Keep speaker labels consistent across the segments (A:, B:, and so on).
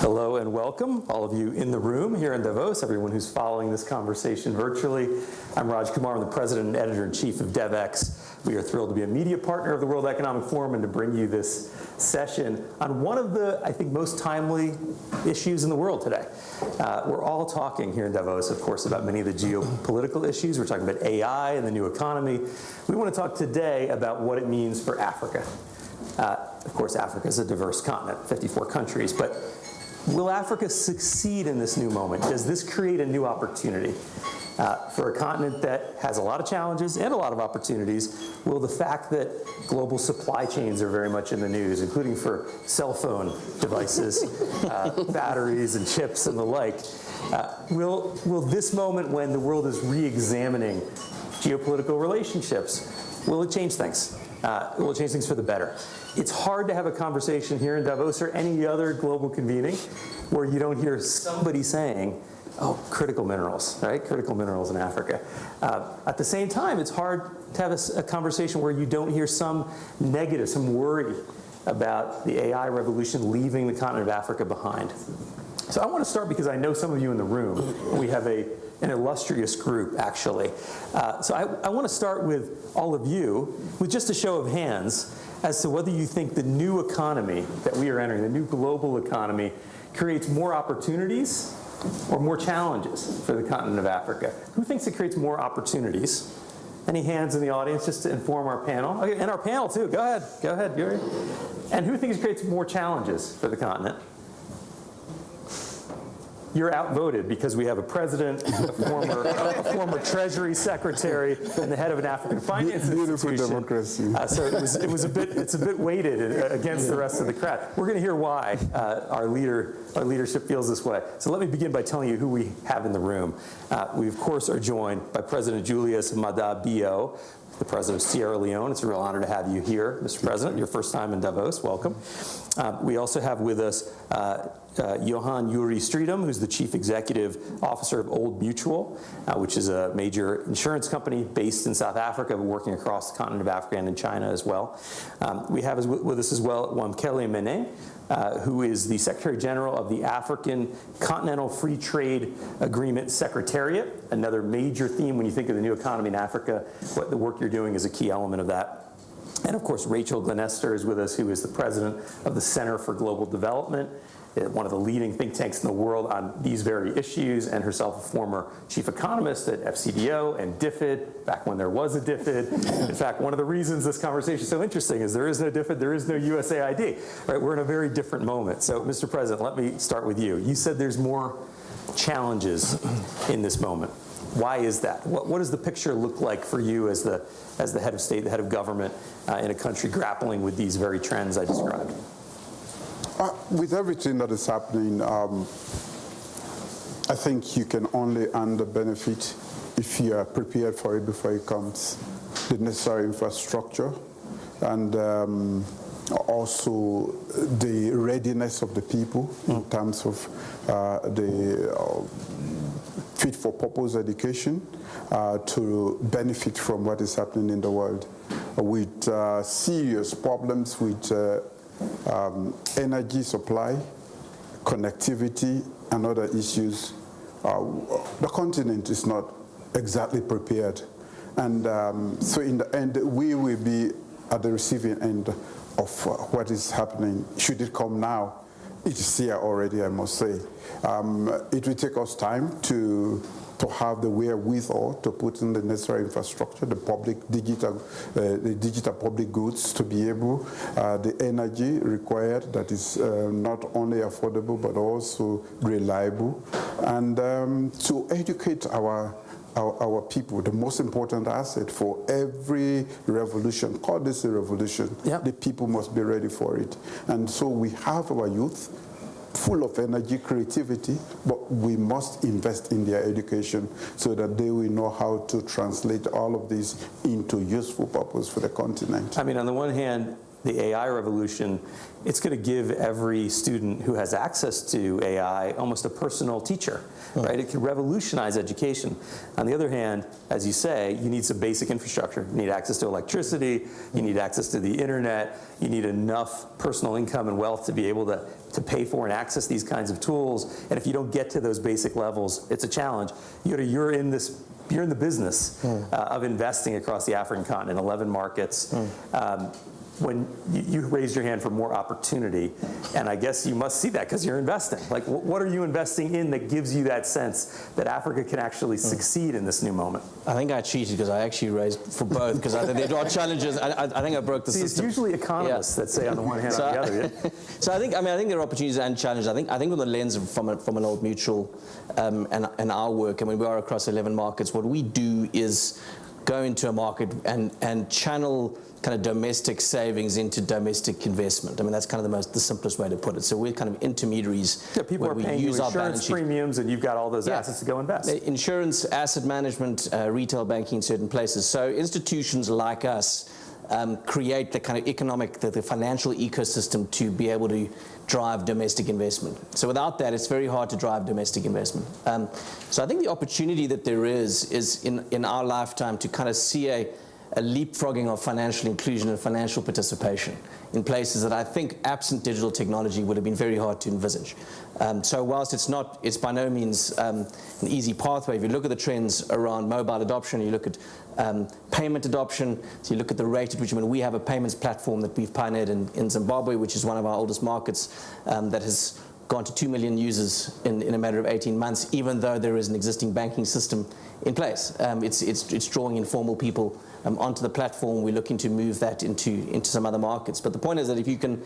A: Hello and welcome, all of you in the room here in Davos, everyone who's following this conversation virtually. I'm Kumar, I'm the president and editor-in-chief of DevX. We are thrilled to be a media partner of the World Economic Forum and to bring you this session on one of the, I think, most timely issues in the world today. We're all talking here in Davos, of course, about many of the geopolitical issues. We're talking about AI and the new economy. We want to talk today about what it means for Africa. Of course, Africa is a diverse continent, 54 countries, but will Africa succeed in this new moment? Does this create a new opportunity? For a continent that has a lot of challenges and a lot of opportunities, will the fact that global supply chains are very much in the news, including for cell phone devices, batteries and chips and the like, will this moment when the world is re-examining geopolitical relationships, will it change things? Will it change things for the better? It's hard to have a conversation here in Davos or any other global convening where you don't hear somebody saying, oh, critical minerals, right? Critical minerals in Africa. At the same time, it's hard to have a conversation where you don't hear some negative, some worry about the AI revolution leaving the continent of Africa behind. So I want to start because I know some of you in the room. We have an illustrious group, actually. So I want to start with all of you with just a show of hands as to whether you think the new economy that we are entering, the new global economy, creates more opportunities or more challenges for the continent of Africa. Who thinks it creates more opportunities? Any hands in the audience just to inform our panel? Okay, and our panel too. Go ahead, Jurie. And who thinks it creates more challenges for the continent? You're outvoted because we have a president, a former Treasury Secretary, and the head of an African finance institution. Democracy. So it's a bit weighted against the rest of the crowd. We're going to hear why our leadership feels this way. So let me begin by telling you who we have in the room. We of course are joined by President Julius Maada, BO, the president of Sierra Leone. It's a real honor to have you here, Mr. President. Your first time in Davos. Welcome. We also have with us Johann Strydom, who's the Chief Executive Officer of Old Mutual, which is a major insurance company based in South Africa, but working across the continent of Africa and in China as well. We have with us as well Wamkele Mene, who is the Secretary General of the African Continental Free Trade Agreement Secretariat, another major theme when you think of the new economy in Africa. What the work you're doing is a key element of that. And of course, Glennerster is with us, who is the president of the Center for Global Development, one of the leading think tanks in the world on these very issues, and herself a former chief economist at FCDO and DFID, back when there was a DFID. In fact, one of the reasons this conversation is so interesting is there is no DFID, there is no USAID. Right? We're in a very different moment. So, Mr. President, let me start with you. You said there's more challenges in this moment. Why is that? What does the picture look like for you as the head of state, the head of government in a country grappling with these very trends I described?
B: With everything that is happening, I think you can only earn the benefit if you are prepared for it before it comes. The necessary infrastructure and also the readiness of the people in terms of the fit-for-purpose education to benefit from what is happening in the world. With serious problems with energy supply, connectivity, and other issues, the continent is not exactly prepared. And so in the end, we will be at the receiving end of what is happening. Should it come now? It is here already, I must say. It will take us time to have the wherewithal to put in the necessary infrastructure, the digital public goods to be able, the energy required that is not only affordable but also reliable, and to educate our people, the most important asset for every revolution. Call this a revolution. Yep. The people must be ready for it. And so we have our youth full of energy, creativity, but we must invest in their education so that they will know how to translate all of this into useful purpose for the continent.
A: I mean, on the one hand, the AI revolution, it's going to give every student who has access to AI almost a personal teacher, right? It can revolutionize education. On the other hand, as you say, you need some basic infrastructure. You need access to electricity, you need access to the internet, you need enough personal income and wealth to be able to pay for and access these kinds of tools. And if you don't get to those basic levels, it's a challenge. You're in the business of investing across the African continent, 11 markets. When you raised your hand for more opportunity, and I guess you must see that because you're investing. Like, what are you investing in that gives you that sense that Africa can actually succeed in this new moment?
C: I think I cheated because I actually raised for both because I think there are challenges. I think I broke the system.
A: It's usually economists that say on the one hand, on the other. Yeah?
C: So I think there are opportunities and challenges. I think from the lens from an Old Mutual and our work, and when we are across 11 markets, what we do is go into a market and channel kind of domestic savings into domestic investment. I mean, that's kind of the simplest way to put it. So we're kind of intermediaries.
A: Yeah, people are paying you insurance premiums, and you've got all those assets to go invest.
C: Insurance, asset management, retail banking in certain places. So institutions like us create the kind of the financial ecosystem to be able to drive domestic investment. So without that, it's very hard to drive domestic investment. So I think the opportunity that there is in our lifetime to kind of see a leapfrogging of financial inclusion and financial participation in places that I think, absent digital technology, would have been very hard to envisage. So whilst it's by no means an easy pathway. If you look at the trends around mobile adoption, you look at payment adoption, so you look at the rate at which, we have a payments platform that we've pioneered in Zimbabwe, which is one of our oldest markets, that has gone to 2 million users in a matter of 18 months, even though there is an existing banking system in place. It's drawing informal people onto the platform. We're looking to move that into some other markets. But the point is that if you can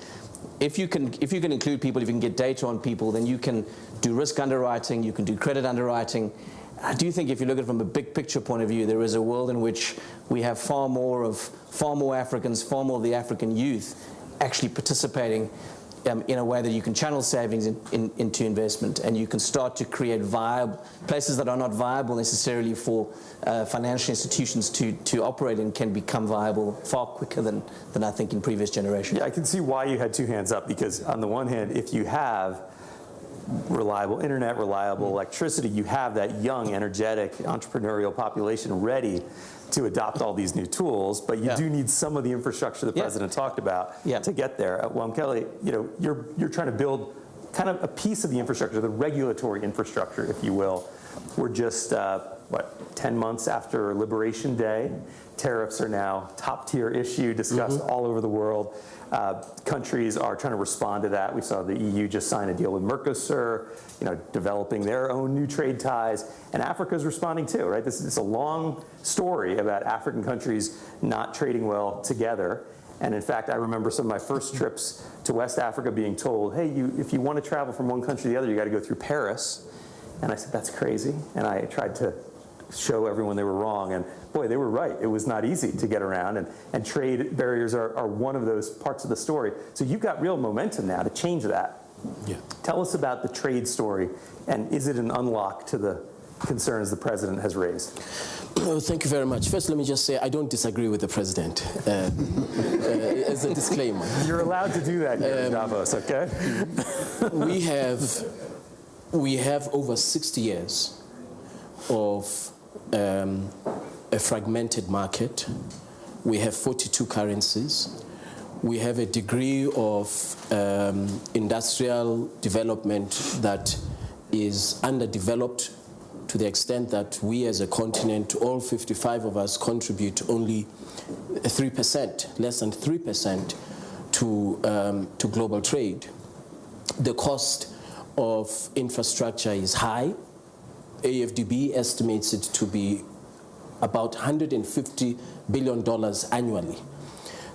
C: include people, if you can get data on people, then you can do risk underwriting, you can do credit underwriting. I do think if you look at it from a big picture point of view, there is a world in which we have far more Africans, far more of the African youth actually participating in a way that you can channel savings into investment, and you can start to create places that are not viable necessarily for financial institutions to operate in can become viable far quicker than I think in previous generations.
A: Yeah, I can see why you had two hands up, because on the one hand, if you have reliable internet, reliable electricity, you have that young, energetic, entrepreneurial population ready to adopt all these new tools, but you do need some of the infrastructure the president talked about to get there. Wamkele, you're trying to build kind of a piece of the infrastructure, the regulatory infrastructure, if you will. We're just, 10 months after Liberation Day. Tariffs are now top-tier issue, discussed all over the world. Countries are trying to respond to that. We saw the EU just sign a deal with Mercosur, developing their own new trade ties, and Africa's responding too, right? This is a long story about African countries not trading well together. And in fact, I remember some of my first trips to West Africa being told, hey, if you want to travel from one country to the other, you got to go through Paris. And I said, that's crazy. And I tried to show everyone they were wrong, and boy, they were right. It was not easy to get around, and trade barriers are one of those parts of the story. So you've got real momentum now to change that. Yeah. Tell us about the trade story, and is it an unlock to the concerns the president has raised?
D: Oh, thank you very much. First, let me just say I don't disagree with the president, as a disclaimer.
A: You're allowed to do that here in Davos, okay?
D: We have over 60 years of a fragmented market. We have 42 currencies. We have a degree of industrial development that is underdeveloped to the extent that we as a continent, all 55 of us, contribute only 3%, less than 3% to global trade. The cost of infrastructure is high. AFDB estimates it to be about $150 billion annually.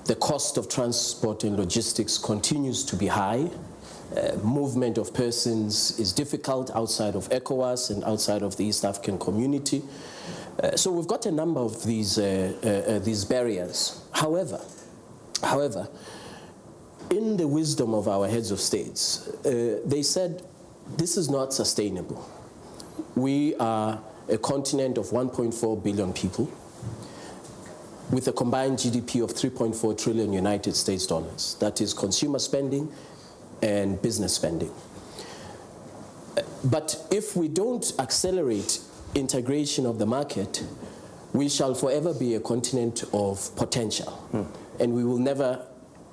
D: The cost of transport and logistics continues to be high. Movement of persons is difficult outside of ECOWAS and outside of the East African community. So we've got a number of these barriers. However, in the wisdom of our heads of states, they said this is not sustainable. We are a continent of 1.4 billion people. with a combined GDP of 3.4 trillion United States dollars. That is consumer spending and business spending. But if we don't accelerate integration of the market, we shall forever be a continent of potential, and we will never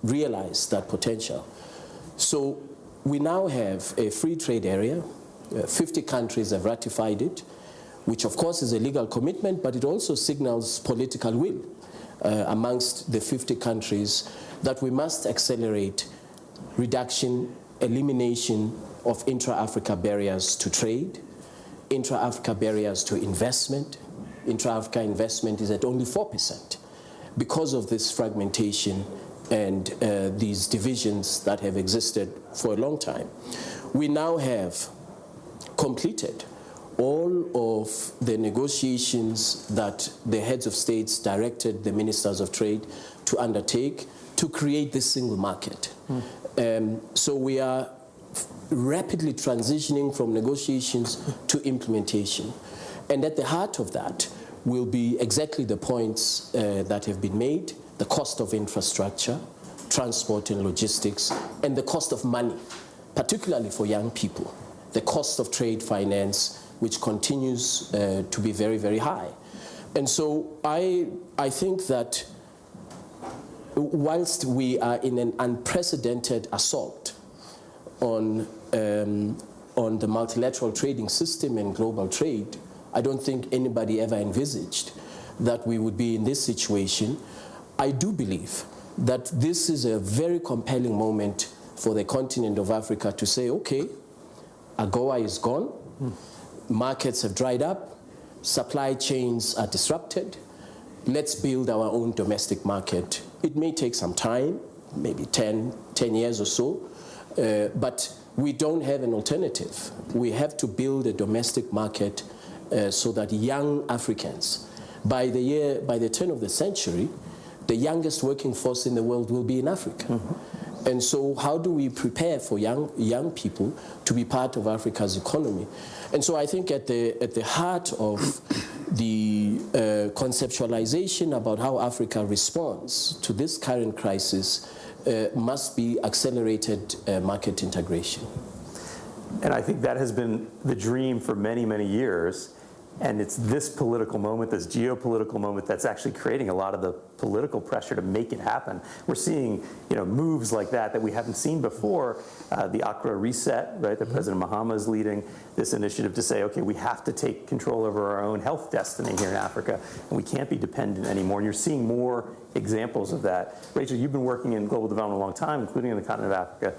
D: realize that potential. So we now have a free trade area. 50 countries have ratified it, which of course is a legal commitment, but it also signals political will amongst the 50 countries that we must accelerate reduction, elimination of intra-Africa barriers to trade, intra-Africa barriers to investment. Intra-Africa investment is at only 4% because of this fragmentation and these divisions that have existed for a long time. We now have completed all of the negotiations that the heads of states directed the ministers of trade to undertake to create this single market. So we are rapidly transitioning from negotiations to implementation. And at the heart of that will be exactly the points that have been made: the cost of infrastructure, transport and logistics, and the cost of money, particularly for young people, the cost of trade finance, which continues to be very, very high. And so I think that whilst we are in an unprecedented assault on the multilateral trading system and global trade, I don't think anybody ever envisaged that we would be in this situation. I do believe that this is a very compelling moment for the continent of Africa to say, okay, AGOA is gone, markets have dried up, supply chains are disrupted, let's build our own domestic market. It may take some time, maybe 10 years or so, but we don't have an alternative. We have to build a domestic market so that young Africans, by the turn of the century, the youngest working force in the world will be in Africa. And so how do we prepare for young people to be part of Africa's economy? And so I think at the heart of the conceptualization about how Africa responds to this current crisis must be accelerated market integration.
A: And I think that has been the dream for many, many years. And it's this political moment, this geopolitical moment, that's actually creating a lot of the political pressure to make it happen. We're seeing, moves like that we haven't seen before. The Accra Reset, right? That President Mahama is leading this initiative to say, okay, we have to take control over our own health destiny here in Africa, and we can't be dependent anymore. And you're seeing more examples of that. Rachel, you've been working in global development a long time, including in the continent of Africa.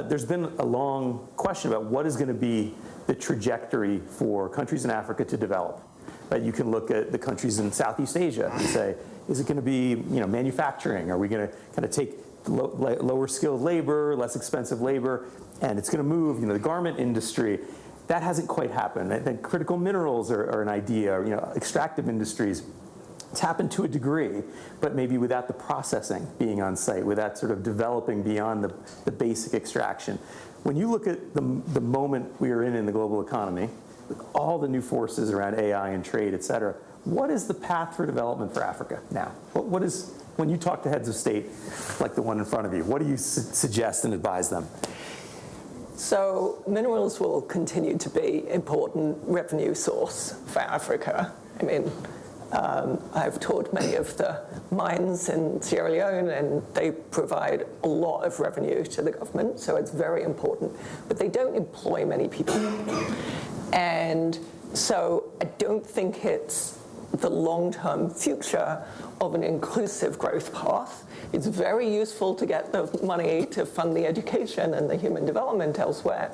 A: There's been a long question about what is going to be the trajectory for countries in Africa to develop. Right? You can look at the countries in Southeast Asia and say, is it going to be manufacturing? Are we going to kind of take lower skilled labor, less expensive labor, and it's going to move the garment industry? That hasn't quite happened. I think critical minerals are an idea, extractive industries. It's happened to a degree, but maybe without the processing being on site, without sort of developing beyond the basic extraction. When you look at the moment we are in the global economy, with all the new forces around AI and trade, et cetera, what is the path for development for Africa now? What is, when you talk to heads of state like the one in front of you, what do you suggest and advise them?
E: So minerals will continue to be an important revenue source for Africa. I mean, I've toured many of the mines in Sierra Leone, and they provide a lot of revenue to the government, so it's very important. But they don't employ many people. And so I don't think it's the long-term future of an inclusive growth path. It's very useful to get the money to fund the education and the human development elsewhere,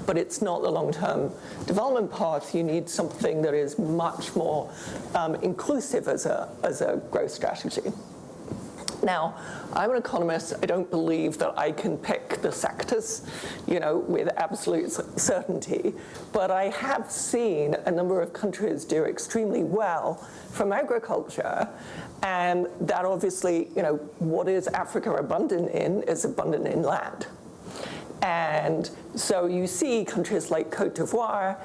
E: but it's not the long-term development path. You need something that is much more inclusive as a growth strategy. Now, I'm an economist. I don't believe that I can pick the sectors, with absolute certainty. But I have seen a number of countries do extremely well from agriculture. And that obviously, what is Africa abundant in is abundant in land. And so you see countries like Cote d'Ivoire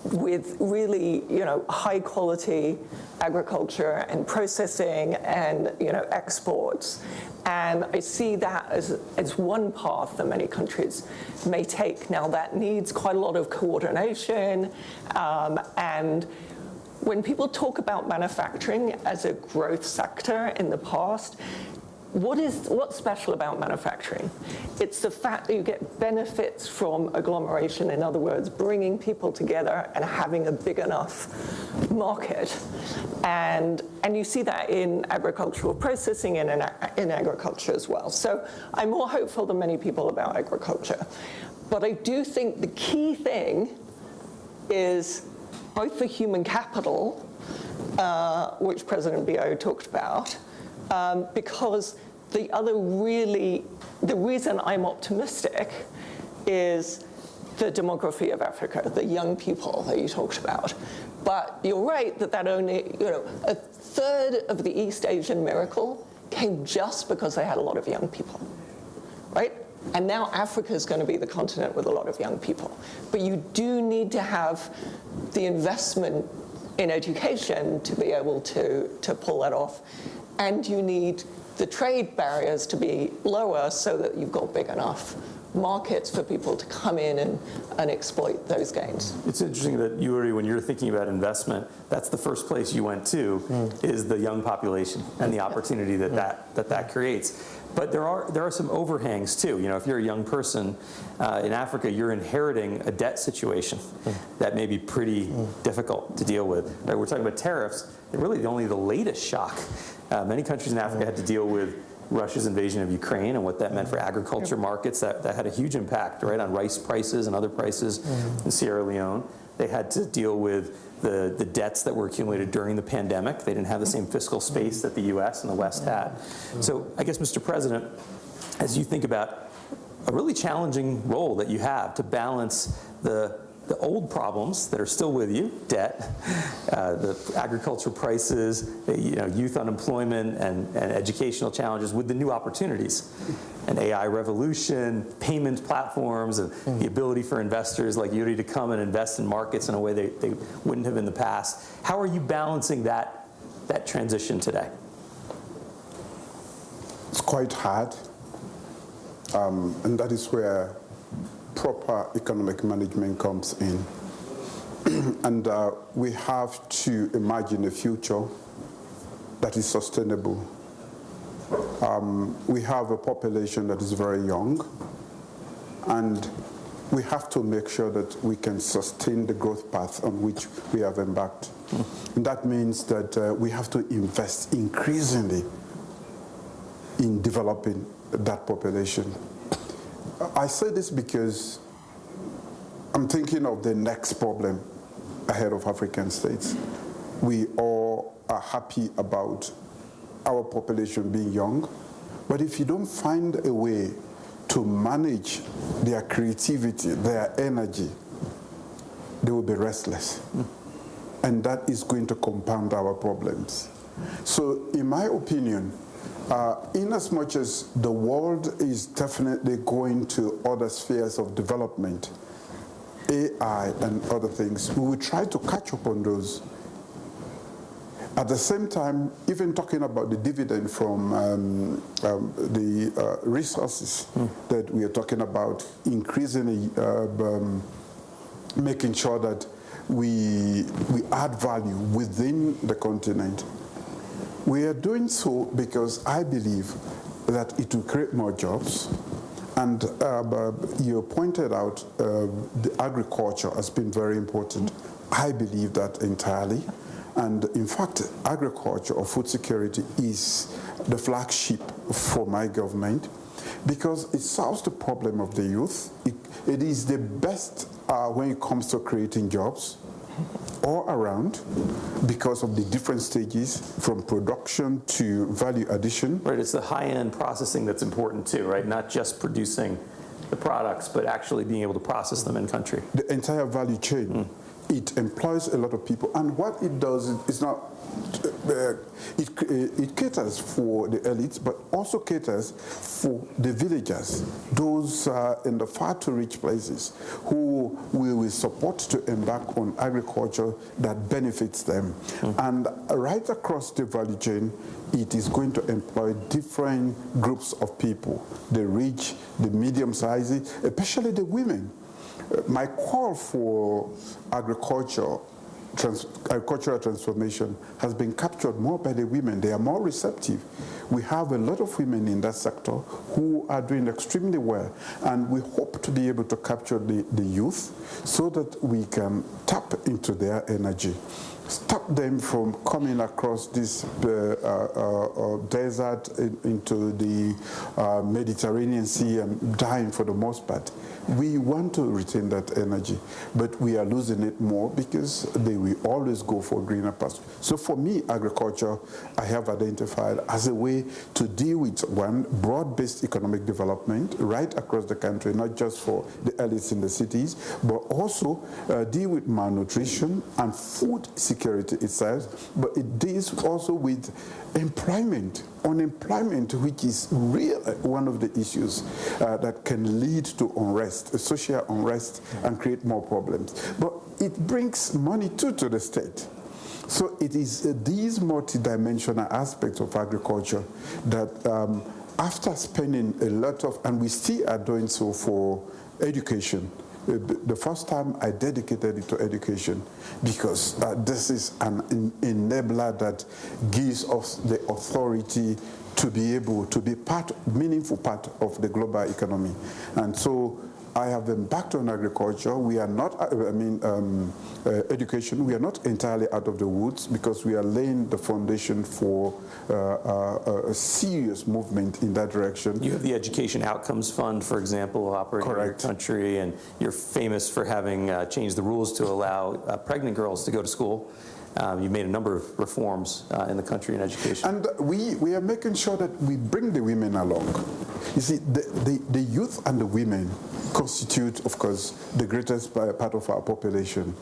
E: with really, high quality agriculture and processing and, exports. And I see that as one path that many countries may take. Now, that needs quite a lot of coordination. And when people talk about manufacturing as a growth sector in the past, what's special about manufacturing? It's the fact that you get benefits from agglomeration. In other words, bringing people together and having a big enough market. And you see that in agricultural processing and in agriculture as well. So I'm more hopeful than many people about agriculture. But I do think the key thing is both the human capital, which President Bio talked about, because the reason I'm optimistic is the demography of Africa, the young people that you talked about. But you're right that only, a third of the East Asian miracle came just because they had a lot of young people, right? And now Africa is going to be the continent with a lot of young people. But you do need to have the investment in education to be able to pull that off. And you need the trade barriers to be lower so that you've got big enough markets for people to come in and exploit those gains.
A: It's interesting that Jurie, when you're thinking about investment, that's the first place you went to is the young population and the opportunity that creates. But there are some overhangs too. If you're a young person in Africa, you're inheriting a debt situation that may be pretty difficult to deal with. Right? We're talking about tariffs. They're really only the latest shock. Many countries in Africa had to deal with Russia's invasion of Ukraine and what that meant for agriculture markets. That had a huge impact, right, on rice prices and other prices in Sierra Leone. They had to deal with the debts that were accumulated during the pandemic. They didn't have the same fiscal space that the US and the West had. So I guess, Mr. President, as you think about a really challenging role that you have to balance the old problems that are still with you, debt, the agricultural prices, youth unemployment and educational challenges with the new opportunities, an AI revolution, payment platforms, and the ability for investors like Jurie to come and invest in markets in a way they wouldn't have in the past. How are you balancing that transition today?
B: It's quite hard, and that is where proper economic management comes in. And we have to imagine a future that is sustainable. We have a population that is very young, and we have to make sure that we can sustain the growth path on which we have embarked. And that means that we have to invest increasingly in developing that population. I say this because I'm thinking of the next problem ahead of African states. We all are happy about our population being young, but if you don't find a way to manage their creativity, their energy, they will be restless. And that is going to compound our problems. So in my opinion, in as much as the world is definitely going to other spheres of development, AI and other things, we will try to catch up on those. At the same time, even talking about the dividend from the resources that we are talking about, increasingly making sure that we add value within the continent. We are doing so because I believe that it will create more jobs. And you pointed out the agriculture has been very important. I believe that entirely. And in fact, agriculture or food security is the flagship for my government because it solves the problem of the youth. It is the best when it comes to creating jobs all around because of the different stages from production to value addition.
A: Right, it's the high-end processing that's important too, right? Not just producing the products, but actually being able to process them in country.
B: The entire value chain. it employs a lot of people, and what it does is not, it caters for the elites, but also caters for the villagers, those in the far too rich places who we will support to embark on agriculture that benefits them. And right across the value chain, it is going to employ different groups of people, the rich, the medium-sized, especially the women. My call for agricultural transformation has been captured more by the women. They are more receptive. We have a lot of women in that sector who are doing extremely well, and we hope to be able to capture the youth so that we can tap into their energy, stop them from coming across this desert into the Mediterranean Sea and dying for the most part. We want to retain that energy, but we are losing it more because they will always go for greener pastures. So for me, agriculture, I have identified as a way to deal with, one, broad-based economic development right across the country, not just for the elites in the cities, but also deal with malnutrition and food security itself, but it deals also with employment, unemployment, which is really one of the issues that can lead to unrest, social unrest, and create more problems. But it brings money too to the state. So it is these multidimensional aspects of agriculture that after spending a lot of, and we still are doing so for education. The first time I dedicated it to education because this is an enabler that gives us the authority to be able to be meaningful part of the global economy. And so I have embarked on agriculture. We are not, education, we are not entirely out of the woods because we are laying the foundation for a serious movement in that direction.
A: You have the Education Outcomes Fund, for example, operating in your country, and you're famous for having changed the rules to allow pregnant girls to go to school. You've made a number of reforms in the country in education.
B: And we are making sure that we bring the women along. You see, the youth and the women constitute, of course, the greatest part of our population.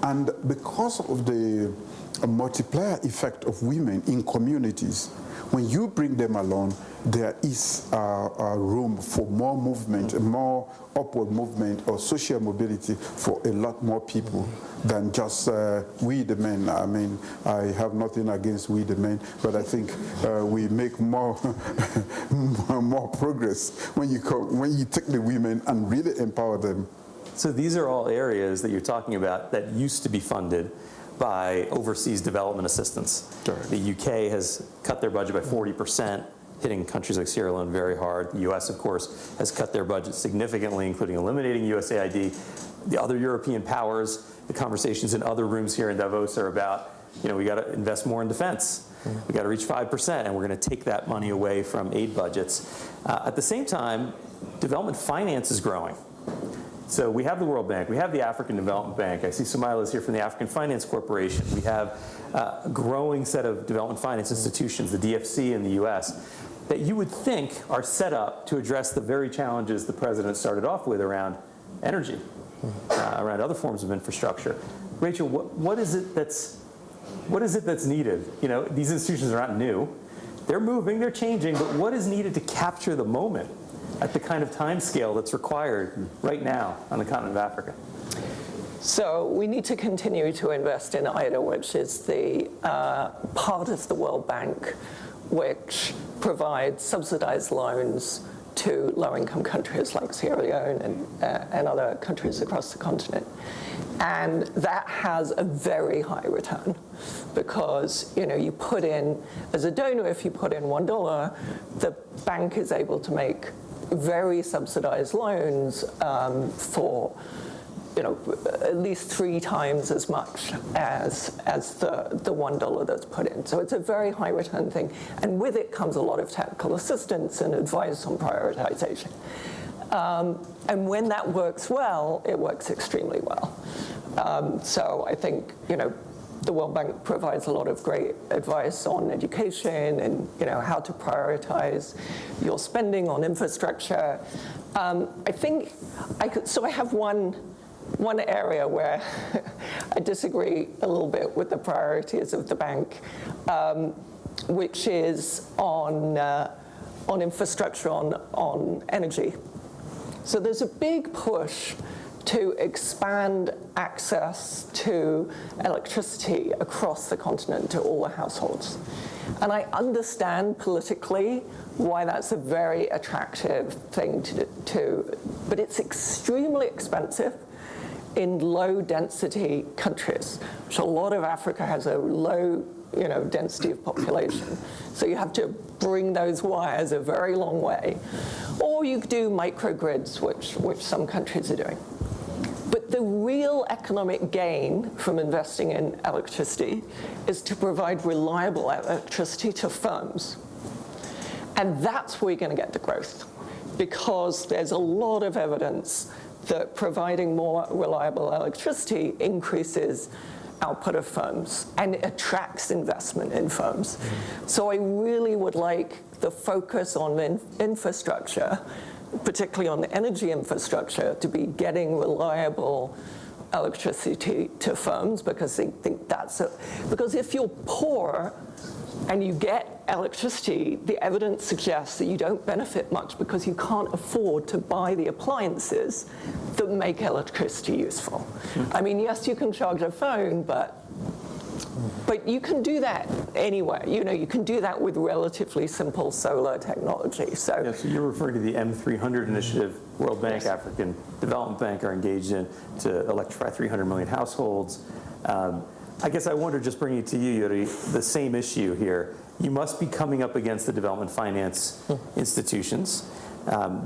B: And because of the multiplier effect of women in communities, when you bring them along, there is room for more movement, more upward movement or social mobility for a lot more people than just we the men. I mean, I have nothing against we the men, but I think we make more more progress when you take the women and really empower them.
A: So these are all areas that you're talking about that used to be funded by overseas development assistance.
B: Sure.
A: The UK has cut their budget by 40%, hitting countries like Sierra Leone very hard. The US, of course, has cut their budget significantly, including eliminating USAID. The other European powers, the conversations in other rooms here in Davos are about, we got to invest more in defense. We got to reach 5%, and we're going to take that money away from aid budgets. At the same time, development finance is growing. So we have the World Bank, we have the African Development Bank. I see Sumayla's here from the African Finance Corporation. We have a growing set of development finance institutions, the DFC in the US, that you would think are set up to address the very challenges the president started off with around energy, around other forms of infrastructure. Rachel, what is it that's needed? These institutions are not new. They're moving, they're changing, but what is needed to capture the moment at the kind of time scale that's required right now on the continent of Africa?
E: So we need to continue to invest in IDA, which is the part of the World Bank which provides subsidized loans to low-income countries like Sierra Leone and other countries across the continent. And that has a very high return because, you put in, as a donor, if you put in $1, the bank is able to make very subsidized loans for at least 3 times as much as the $1 that's put in. So it's a very high return thing. And with it comes a lot of technical assistance and advice on prioritization. And when that works well, it works extremely well. So I think, the World Bank provides a lot of great advice on education and how to prioritize your spending on infrastructure. I think I have one one area where I disagree a little bit with the priorities of the bank, which is on infrastructure, on energy. So there's a big push to expand access to electricity across the continent to all the households. And I understand politically why that's a very attractive thing to do, but it's extremely expensive in low density countries, which a lot of Africa has a low density of population. So you have to bring those wires a very long way. Or you do microgrids, which some countries are doing. But the real economic gain from investing in electricity is to provide reliable electricity to firms. And that's where you're going to get the growth, because there's a lot of evidence that providing more reliable electricity increases output of firms and it attracts investment in firms. So I really would like the focus on infrastructure, particularly on energy infrastructure, to be getting reliable electricity to firms, because they think because if you're poor and you get electricity, the evidence suggests that you don't benefit much because you can't afford to buy the appliances that make electricity useful. I mean, yes, you can charge a phone, but you can do that anyway. You can do that with relatively simple solar technology. So,
A: yeah, so you're referring to the M300 initiative World Bank, yes. African Development Bank are engaged in to electrify 300 million households. I guess I wonder, just bringing it to you, Jurie, the same issue here. You must be coming up against the development finance institutions.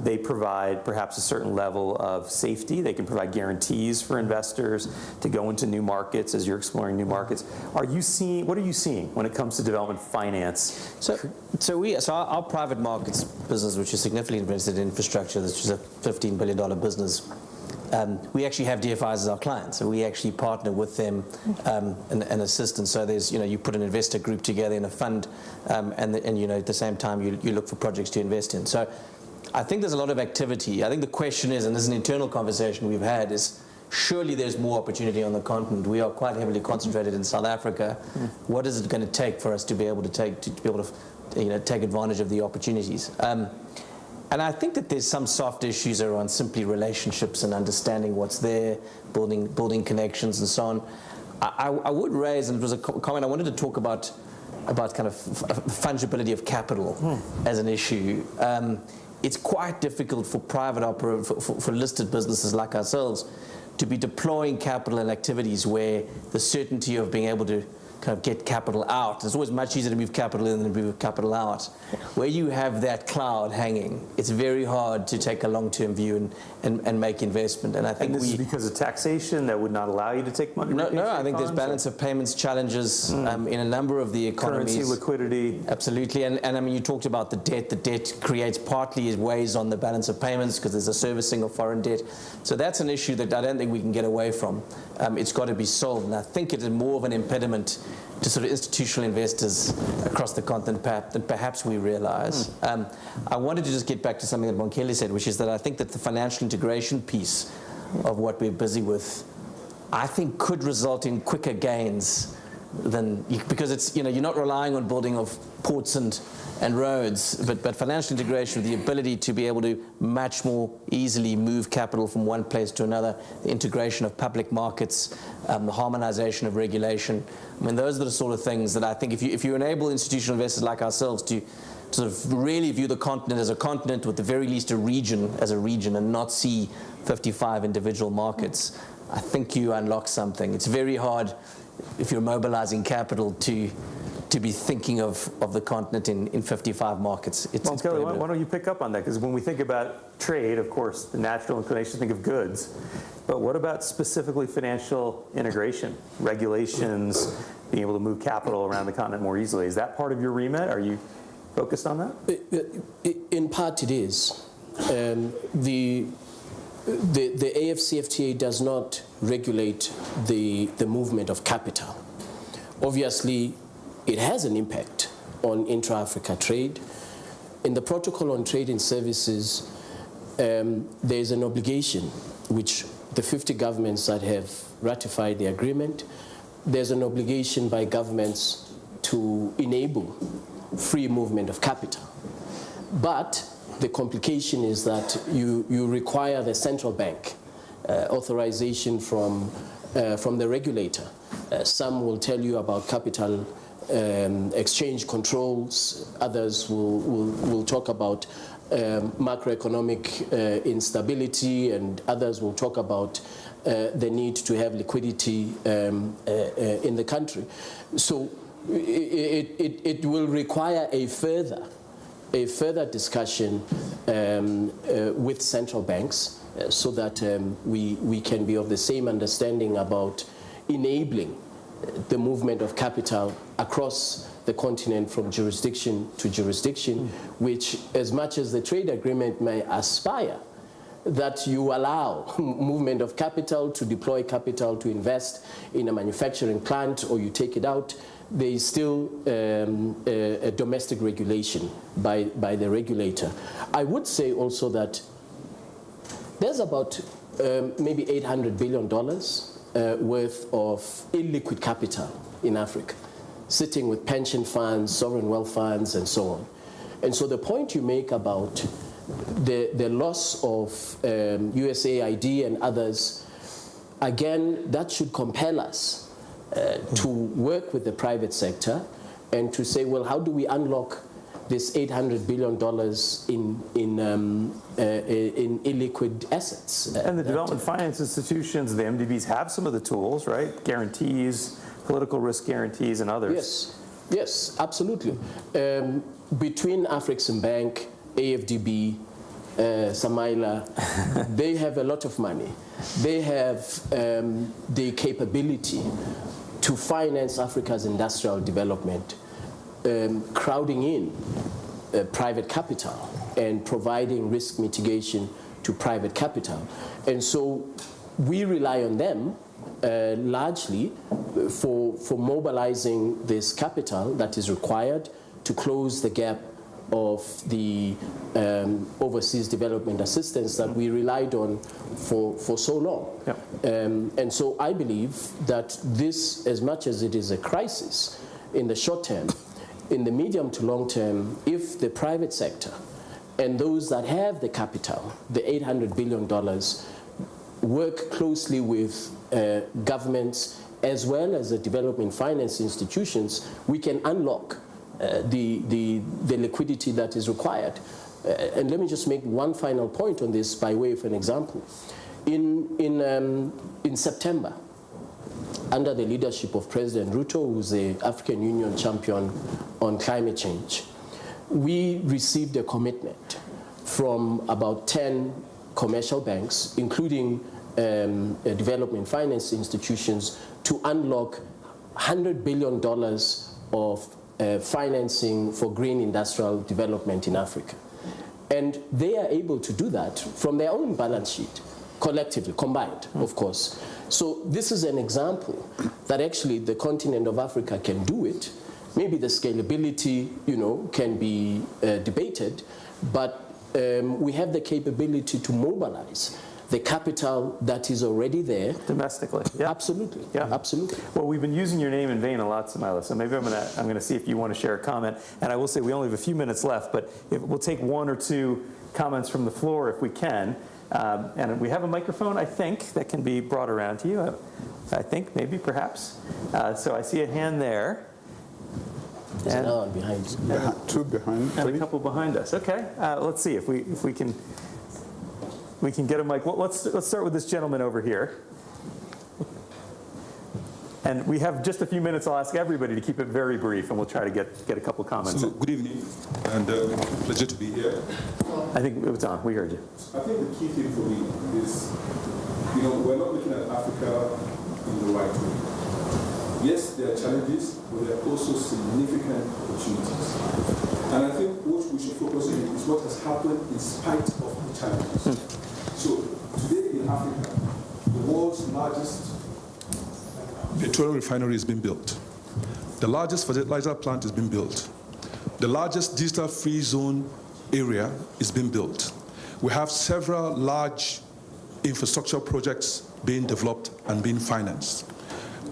A: They provide perhaps a certain level of safety. They can provide guarantees for investors to go into new markets as you're exploring new markets. What are you seeing when it comes to development finance?
C: So our private markets business, which is significantly invested in infrastructure, which is a $15 billion business, we actually have DFIs as our clients, so we actually partner with them and assist. And so there's, you put an investor group together in a fund, and at the same time you look for projects to invest in. So I think there's a lot of activity. I think the question is, and this is an internal conversation we've had, is surely there's more opportunity on the continent. We are quite heavily concentrated in South Africa. What is it going to take for us to be able to take advantage of the opportunities? And I think that there's some soft issues around simply relationships and understanding what's there, building connections and so on. I would raise, and it was a comment I wanted to talk about kind of fungibility of capital as an issue. It's quite difficult for for listed businesses like ourselves to be deploying capital in activities where the certainty of being able to kind of get capital out. It's always much easier to move capital in than to move capital out. Where you have that cloud hanging, it's very hard to take a long-term view and make investment. And I think
A: this is because of taxation that would not allow you to take money.
C: No, I think there's balance of payments challenges in a number of the economies.
A: Currency, liquidity.
C: Absolutely, and I mean, you talked about the debt. The debt creates partly weighs on the balance of payments because there's a servicing of foreign debt. So that's an issue that I don't think we can get away from. It's got to be solved, and I think it is more of an impediment to sort of institutional investors across the continent than perhaps we realize. I wanted to just get back to something that Wamkele said, which is that I think that the financial integration piece of what we're busy with, I think could result in quicker gains because it's, you're not relying on building of ports and roads, but financial integration, the ability to be able to much more easily move capital from one place to another, the integration of public markets, the harmonization of regulation. I mean, those are the sort of things that I think if you enable institutional investors like ourselves to sort of really view the continent as a continent, with the very least a region as a region, and not see 55 individual markets, I think you unlock something. It's very hard if you're mobilizing capital to be thinking of the continent in 55 markets.
A: Wamkele, why don't you pick up on that? Because when we think about trade, of course, the natural inclination to think of goods. But what about specifically financial integration, regulations, being able to move capital around the continent more easily? Is that part of your remit? Are you focused on that?
D: In part it is. The AfCFTA does not regulate the movement of capital. Obviously, it has an impact on intra-Africa trade. In the Protocol on Trade and Services, there is an obligation which the 50 governments that have ratified the agreement, there's an obligation by governments to enable free movement of capital. But the complication is that you require the central bank authorization from the regulator. Some will tell you about capital exchange controls. Others will talk about macroeconomic instability, and others will talk about the need to have liquidity in the country. So it will require a further discussion with central banks so that we can be of the same understanding about enabling the movement of capital across the continent from jurisdiction to jurisdiction, which, as much as the trade agreement may aspire that you allow movement of capital, to deploy capital, to invest in a manufacturing plant, or you take it out, there is still a domestic regulation by the regulator. I would say also that there's about maybe $800 billion worth of illiquid capital in Africa, sitting with pension funds, sovereign wealth funds, and so on. And so the point you make about the loss of USAID and others, again, that should compel us to work with the private sector and to say, well, how do we unlock this $800 billion in illiquid assets?
A: And the development finance institutions, the MDBs, have some of the tools, right? Guarantees, political risk guarantees, and others.
D: Yes, absolutely. Between Afreximbank, AFDB, Samaila, they have a lot of money. They have the capability to finance Africa's industrial development, crowding in private capital and providing risk mitigation to private capital. And so we rely on them largely for mobilizing this capital that is required to close the gap of the overseas development assistance that we relied on for so long.
A: Yep.
D: And so I believe that this, as much as it is a crisis in the short term, in the medium to long term, if the private sector and those that have the capital, the $800 billion, work closely with governments as well as the development finance institutions, we can unlock the liquidity that is required. And let me just make one final point on this by way of an example. In September, under the leadership of President Ruto, who's the African Union champion on climate change, we received a commitment from about 10 commercial banks, including development finance institutions, to unlock $100 billion of financing for green industrial development in Africa. And they are able to do that from their own balance sheet, collectively, combined, of course. So this is an example that actually the continent of Africa can do it. Maybe the scalability, can be debated, but we have the capability to mobilize the capital that is already there.
A: Domestically, yeah.
D: Absolutely,
A: yeah.
D: Absolutely.
A: Well, we've been using your name in vain a lot, Samaila, so maybe I'm gonna see if you want to share a comment. And I will say we only have a few minutes left, but we'll take one or two comments from the floor if we can. And we have a microphone, I think, that can be brought around to you. I think, maybe, perhaps. So I see a hand there.
D: There's another one behind you.
B: Two behind.
A: And a couple behind us. Okay, let's see if we can get a mic. Well, let's start with this gentleman over here. And we have just a few minutes. I'll ask everybody to keep it very brief, and we'll try to get a couple comments.
F: So, good evening, and pleasure to be here.
A: I think it was on. We heard you.
F: I think the key thing for me is, we're not looking at Africa in the right way. Yes, there are challenges, but there are also significant opportunities. And I think what we should focus on is what has happened in spite of the challenges. So today in Africa, the world's largest petroleum refinery has been built. The largest fertilizer plant has been built. The largest digital free zone area is being built. We have several large infrastructure projects being developed and being financed.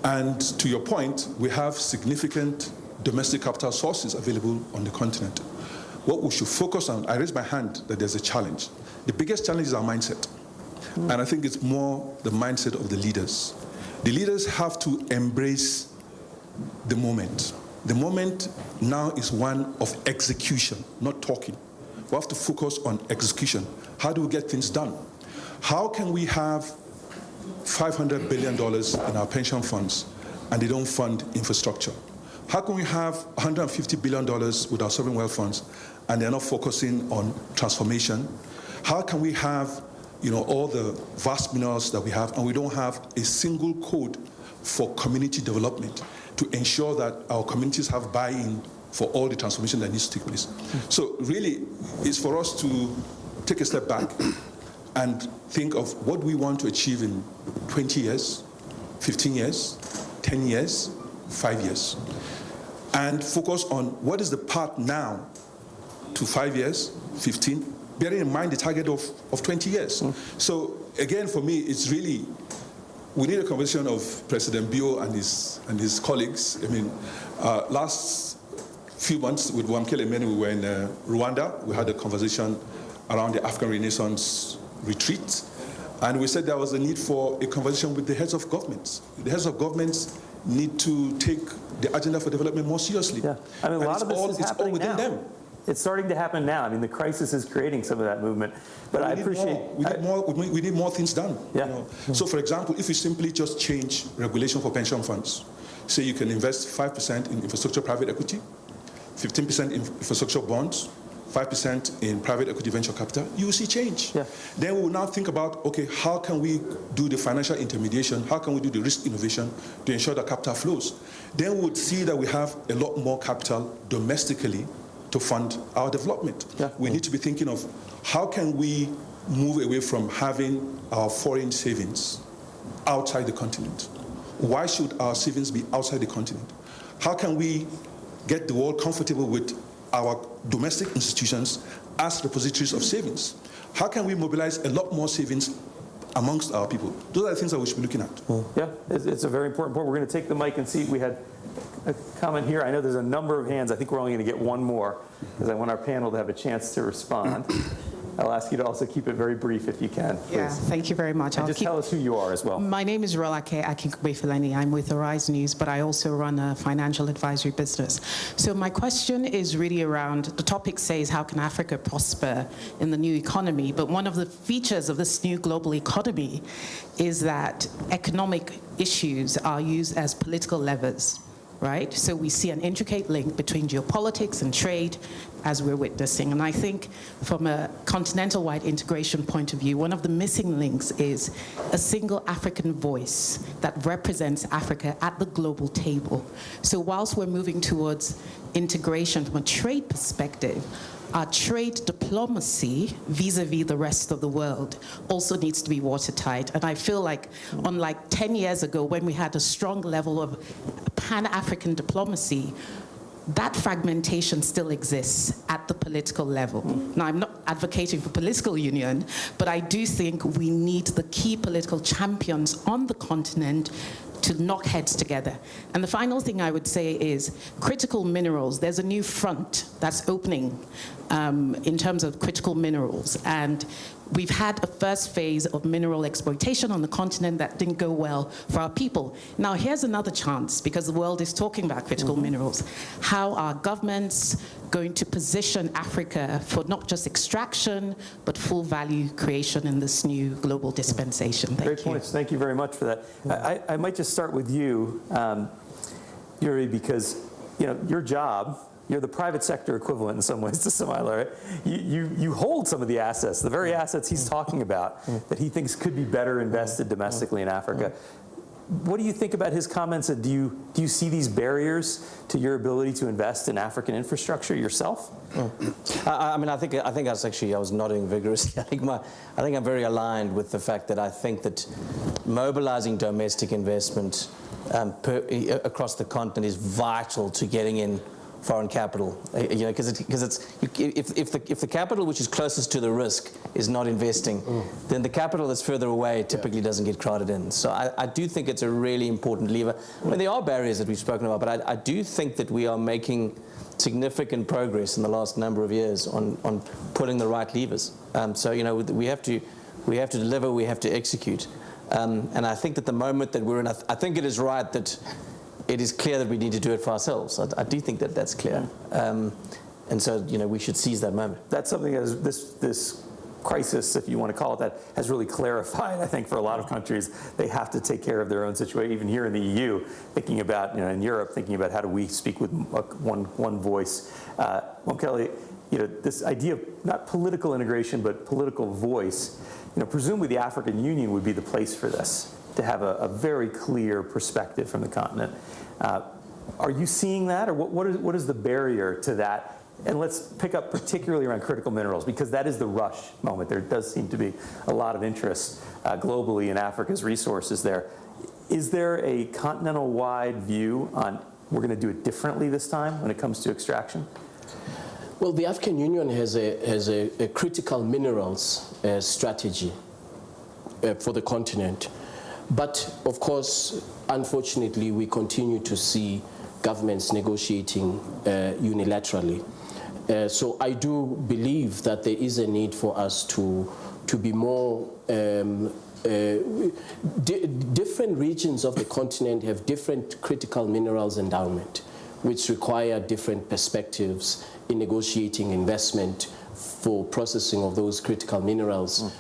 F: And to your point, we have significant domestic capital sources available on the continent. What we should focus on, I raise my hand that there's a challenge. The biggest challenge is our mindset. And I think it's more the mindset of the leaders. The leaders have to embrace the moment. The moment now is one of execution, not talking. We have to focus on execution. How do we get things done? How can we have $500 billion in our pension funds and they don't fund infrastructure? How can we have $150 billion with our sovereign wealth funds and they're not focusing on transformation? How can we have all the vast minerals that we have and we don't have a single code for community development to ensure that our communities have buy-in for all the transformation that needs to take place? So really, it's for us to take a step back and think of what we want to achieve in 20 years, 15 years, 10 years, 5 years. And focus on what is the path now to 5 years, 15, bearing in mind the target of 20 years. So again, for me, it's really, we need a conversation of President Bio and his colleagues. I mean, last few months with Wamkele and Mene, we were in Rwanda. We had a conversation around the African Renaissance retreat. And we said there was a need for a conversation with the heads of governments. The heads of governments need to take the agenda for development more seriously.
A: Yeah, I mean, a lot of this is happening
F: within
A: now.
F: them.
A: It's starting to happen now. I mean, the crisis is creating some of that movement. But I appreciate...
F: We need more things done.
A: Yeah.
F: So, for example, if we simply just change regulation for pension funds, say you can invest 5% in infrastructure private equity, 15% in infrastructure bonds, 5% in private equity venture capital, you will see change.
A: Yeah.
F: Then we will now think about, okay, how can we do the financial intermediation? How can we do the risk innovation to ensure that capital flows? Then we would see that we have a lot more capital domestically to fund our development.
A: Yeah.
F: We need to be thinking of how can we move away from having our foreign savings outside the continent? Why should our savings be outside the continent? How can we get the world comfortable with our domestic institutions as repositories of savings? How can we mobilize a lot more savings amongst our people? Those are the things that we should be looking at.
A: Yeah, it's a very important point. We're going to take the mic and see. We had a comment here. I know there's a number of hands. I think we're only going to get one more because I want our panel to have a chance to respond. I'll ask you to also keep it very brief if you can, please.
G: Yeah, thank you very much.
A: And just tell us who you are as well.
G: My name is Rolake Akinkubefileni. I'm with Arise News, but I also run a financial advisory business. So my question is really around, the topic says, how can Africa prosper in the new economy? But one of the features of this new global economy is that economic issues are used as political levers, right? So we see an intricate link between geopolitics and trade as we're witnessing. And I think from a continental-wide integration point of view, one of the missing links is a single African voice that represents Africa at the global table. So whilst we're moving towards integration from a trade perspective, our trade diplomacy vis-a-vis the rest of the world also needs to be watertight. And I feel like, unlike 10 years ago when we had a strong level of Pan-African diplomacy, that fragmentation still exists at the political level. Now, I'm not advocating for political union, but I do think we need the key political champions on the continent to knock heads together. And the final thing I would say is critical minerals. There's a new front that's opening in terms of critical minerals. And we've had a first phase of mineral exploitation on the continent that didn't go well for our people. Now, here's another chance, because the world is talking about critical minerals. How are governments going to position Africa for not just extraction, but full value creation in this new global dispensation? Thank you.
A: Great points. Thank you very much for that. I might just start with you, Jurie, because your job, you're the private sector equivalent in some ways to Somalia, right? You hold some of the assets, the very assets he's talking about, that he thinks could be better invested domestically in Africa. What do you think about his comments, and do you see these barriers to your ability to invest in African infrastructure yourself?
C: I mean, I think I was nodding vigorously. I think I'm very aligned with the fact that I think that mobilizing domestic investment across the continent is vital to getting in foreign capital, because if the capital which is closest to the risk is not investing, then the capital that's further away typically doesn't get crowded in. So I do think it's a really important lever. I mean, there are barriers that we've spoken about, but I do think that we are making significant progress in the last number of years on pulling the right levers. So we have to deliver, we have to execute, and I think that the moment that we're in, I think it is right that it is clear that we need to do it for ourselves. I do think that that's clear. And so, we should seize that moment.
A: That's something as this crisis, if you want to call it that, has really clarified, I think, for a lot of countries. They have to take care of their own situation. Even here in the EU, thinking about, in Europe, thinking about how do we speak with one voice. Wamkele, this idea of not political integration, but political voice, presumably the African Union would be the place for this, to have a very clear perspective from the continent. Are you seeing that, or what is the barrier to that? And let's pick up particularly around critical minerals, because that is the rush moment. There does seem to be a lot of interest globally in Africa's resources there. Is there a continental-wide view on we're going to do it differently this time when it comes to extraction?
D: Well, the African Union has a critical minerals strategy for the continent. But, of course, unfortunately, we continue to see governments negotiating unilaterally. So I do believe that there is a need for us to be more different regions of the continent have different critical minerals endowment, which require different perspectives in negotiating investment for processing of those critical minerals.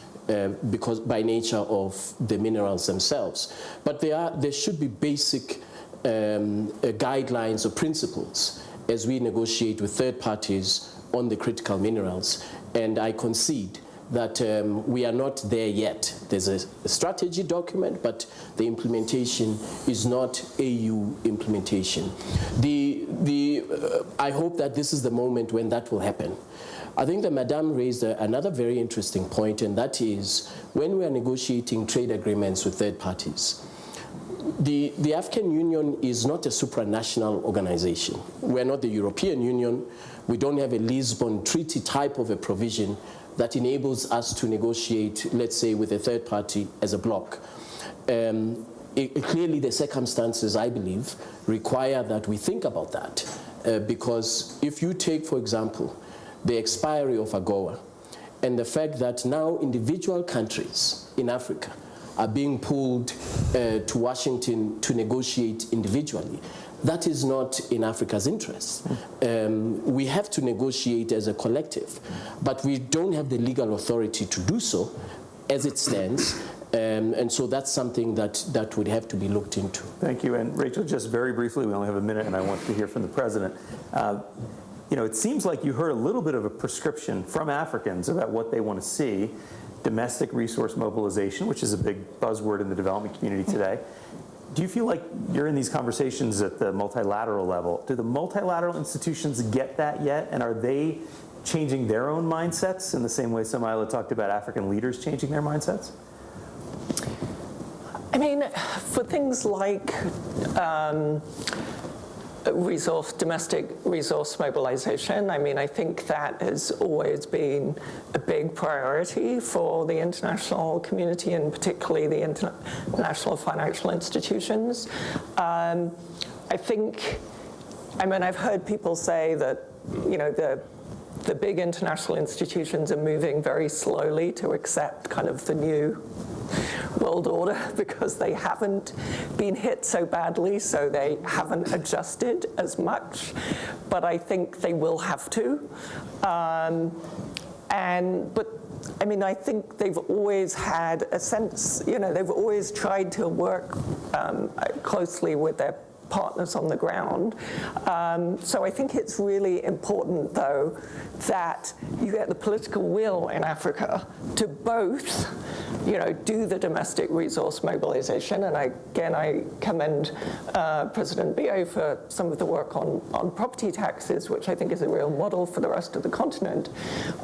D: Because by nature of the minerals themselves. But there should be basic guidelines or principles as we negotiate with third parties on the critical minerals. And I concede that we are not there yet. There's a strategy document, but the implementation is not AU implementation. I hope that this is the moment when that will happen. I think that Madame raised another very interesting point, and that is when we are negotiating trade agreements with third parties, the African Union is not a supranational organization. We're not the European Union. We don't have a Lisbon Treaty type of a provision that enables us to negotiate, let's say, with a third party as a bloc. Clearly, the circumstances, I believe, require that we think about that. Because if you take, for example, the expiry of AGOA and the fact that now individual countries in Africa are being pulled to Washington to negotiate individually, that is not in Africa's interest. We have to negotiate as a collective, but we don't have the legal authority to do so as it stands. And so that's something that would have to be looked into.
A: Thank you. And Rachel, just very briefly, we only have a minute, and I want to hear from the President. It seems like you heard a little bit of a prescription from Africans about what they want to see. Domestic resource mobilization, which is a big buzzword in the development community today. Do you feel like you're in these conversations at the multilateral level? Do the multilateral institutions get that yet? And are they changing their own mindsets in the same way Samaila talked about African leaders changing their mindsets?
E: I mean, for things like domestic resource mobilization, I mean, I think that has always been a big priority for the international community and particularly the international financial institutions. I mean, I've heard people say that, the big international institutions are moving very slowly to accept kind of the new world order because they haven't been hit so badly, so they haven't adjusted as much. But I think they will have to. But I mean, I think they've always had a sense, they've always tried to work closely with their partners on the ground. So I think it's really important, though, that you get the political will in Africa to both do the domestic resource mobilization. And I commend President Bio for some of the work on property taxes, which I think is a real model for the rest of the continent.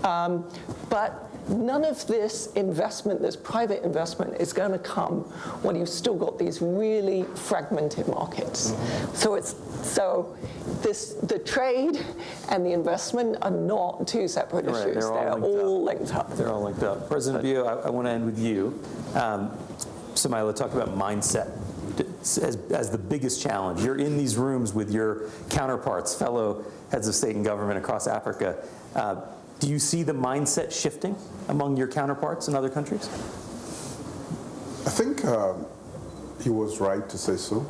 E: But none of this investment, this private investment, is going to come when you've still got these really fragmented markets. So the trade and the investment are not two separate issues. They're all linked up.
A: They're all linked up. President Bio, I want to end with you. Somaila talked about mindset as the biggest challenge. You're in these rooms with your counterparts, fellow heads of state and government across Africa. Do you see the mindset shifting among your counterparts in other countries?
B: I think he was right to say so.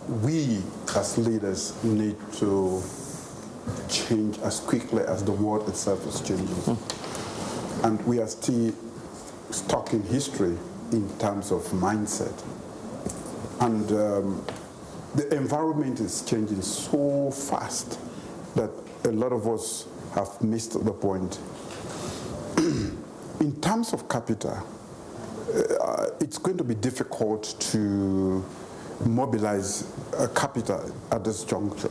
B: We, as leaders, need to change as quickly as the world itself is changing. And we are still stuck in history in terms of mindset. And the environment is changing so fast that a lot of us have missed the point. In terms of capital, it's going to be difficult to mobilize capital at this juncture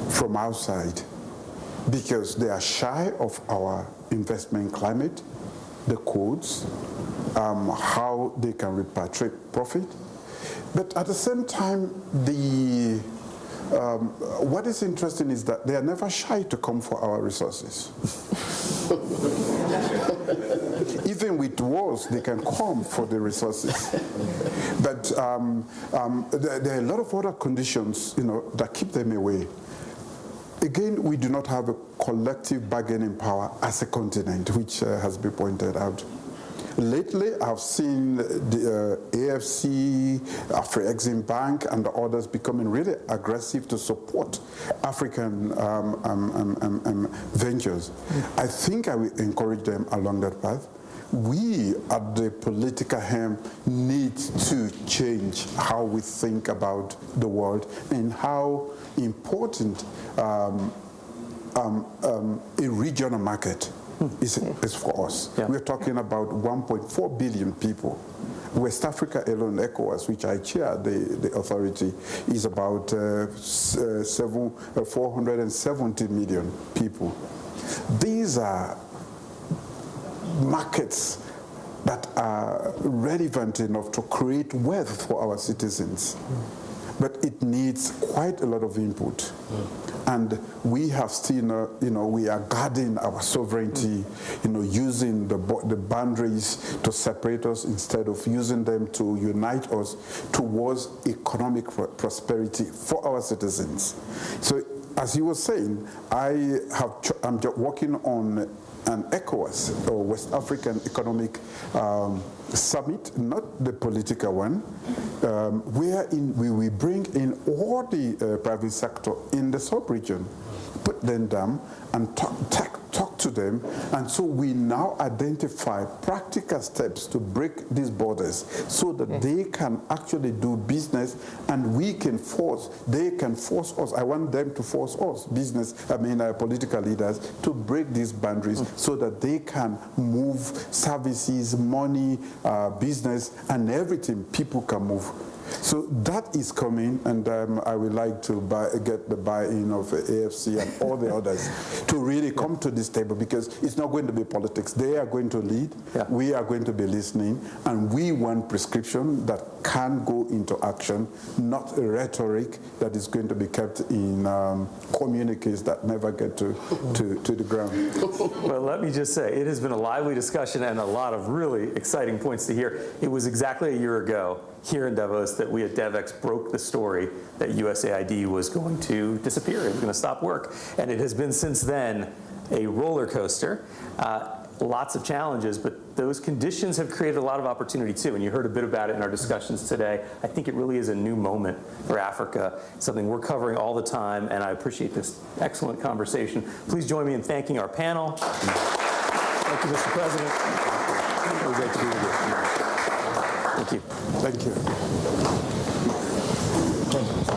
B: from outside because they are shy of our investment climate, the codes, how they can repatriate profit. But at the same time, what is interesting is that they are never shy to come for our resources. Even with wars, they can come for the resources. But there are a lot of other conditions, that keep them away. Again, we do not have a collective bargaining power as a continent, which has been pointed out. Lately, I've seen the AFC, Afro-Exim Bank, and the others becoming really aggressive to support African ventures. I think I will encourage them along that path. We at the political helm need to change how we think about the world and how important a regional market is for us. Yeah. We're talking about 1.4 billion people. West Africa alone, ECOWAS, which I chair, the authority, is about 470 million people. These are markets that are relevant enough to create wealth for our citizens. But it needs quite a lot of input. And we have still, we are guarding our sovereignty, using the boundaries to separate us instead of using them to unite us towards economic prosperity for our citizens. So, as you were saying, I'm working on an ECOWAS, or West African Economic Summit, not the political one, wherein we will bring in all the private sector in the sub-region, put them down and talk to them. And so we now identify practical steps to break these borders so that they can actually do business and they can force us. I want them to force us, political leaders, to break these boundaries so that they can move services, money, business, and everything people can move. So that is coming, and I would like to get the buy-in of AFC and all the others to really come to this table, because it's not going to be politics. They are going to lead, we are going to be listening, and we want prescription that can go into action, not a rhetoric that is going to be kept in communiques that never get to the ground.
A: Well, let me just say, it has been a lively discussion and a lot of really exciting points to hear. It was exactly a year ago here in Davos that we at DevEx broke the story that USAID was going to disappear. It was going to stop work. And it has been since then a roller coaster. Lots of challenges, but those conditions have created a lot of opportunity too. And you heard a bit about it in our discussions today. I think it really is a new moment for Africa, something we're covering all the time, and I appreciate this excellent conversation. Please join me in thanking our panel. Thank you, Mr. President. It was great to be with you. Thank you.
B: Thank you.